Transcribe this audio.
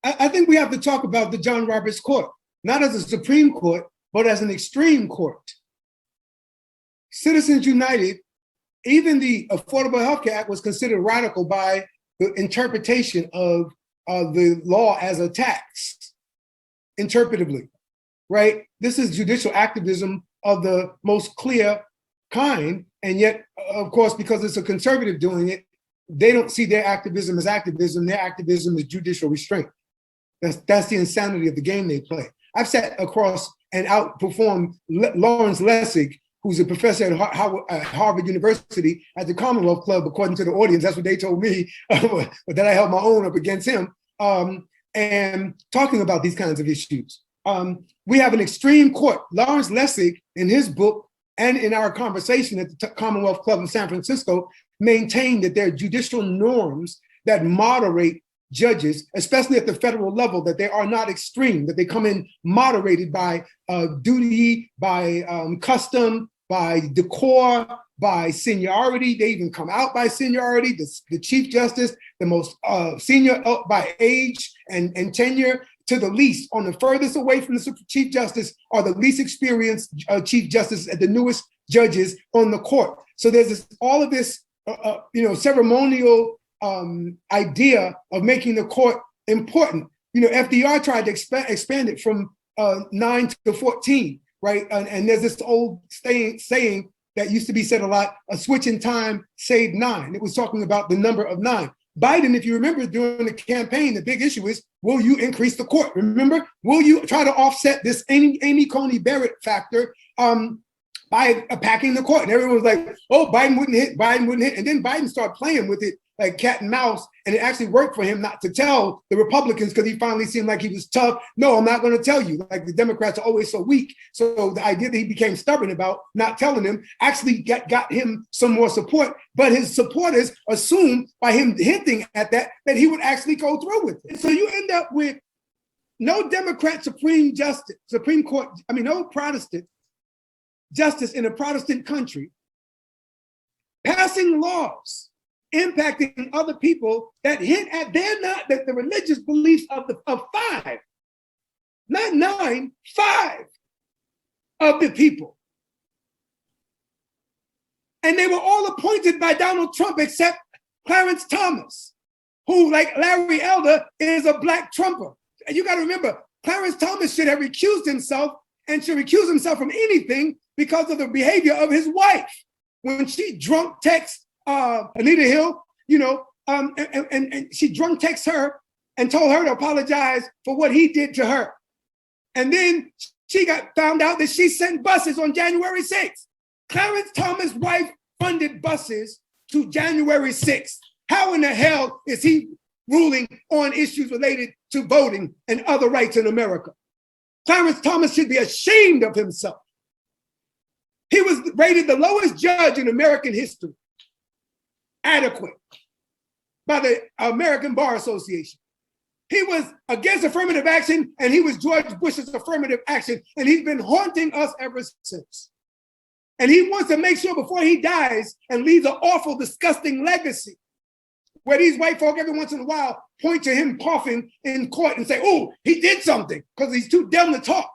I think we have to talk about the John Roberts Court, not as a Supreme Court, but as an extreme court. Citizens United, even the Affordable Health Care Act was considered radical by the interpretation of the law as a tax, interpretively, right? This is judicial activism of the most clear kind, and yet, of course, because it's a conservative doing it, they don't see their activism as activism. Their activism is judicial restraint. That's the insanity of the game they play. I've sat across and outperformed Lawrence Lessig, who's a professor at Harvard University at the Commonwealth Club, according to the audience. That's what they told me, but then I held my own up against him, and talking about these kinds of issues. We have an extreme court. Lawrence Lessig, in his book and in our conversation at the Commonwealth Club in San Francisco, maintained that there are judicial norms that moderate judges, especially at the federal level, that they are not extreme, that they come in moderated by duty, by custom, by decor, by seniority. They even come out by seniority. The Chief Justice, the most senior by age and tenure, to the least, on the furthest away from the Chief Justice, are the least experienced Chief Justice and the newest judges on the court. So there's all of this, ceremonial idea of making the court important. FDR tried to expand it from 9 to 14, right? And there's this old saying that used to be said a lot: a switch in time saved 9. It was talking about the number of 9. Biden, if you remember during the campaign, the big issue is, will you increase the court? Remember, will you try to offset this Amy Coney Barrett factor by packing the court? And everyone was like, oh, Biden wouldn't hit. And then Biden started playing with it like cat and mouse, and it actually worked for him not to tell the Republicans, because he finally seemed like he was tough. No, I'm not going to tell you. Like, the Democrats are always so weak. So the idea that he became stubborn about not telling them actually got him some more support. But his supporters assumed by him hinting at that he would actually go through with it. So you end up with no Democrat Supreme Court, no Protestant justice in a Protestant country passing laws impacting other people that hint at the religious beliefs of 5, not 9, 5 of the people. And they were all appointed by Donald Trump except Clarence Thomas, who, like Larry Elder, is a black Trumper. And you got to remember, Clarence Thomas should have recused himself, and should recuse himself from anything because of the behavior of his wife when she drunk texts Anita Hill, and she drunk texts her and told her to apologize for what he did to her. And then she found out that she sent buses on January 6th. Clarence Thomas' wife funded buses to January 6th. How in the hell is he ruling on issues related to voting and other rights in America? Clarence Thomas should be ashamed of himself. He was rated the lowest judge in American history, adequate, by the American Bar Association. He was against affirmative action, and he was George Bush's affirmative action, and he's been haunting us ever since. And he wants to make sure before he dies and leaves an awful, disgusting legacy, where these white folk every once in a while point to him coughing in court and say, oh, he did something, because he's too dumb to talk.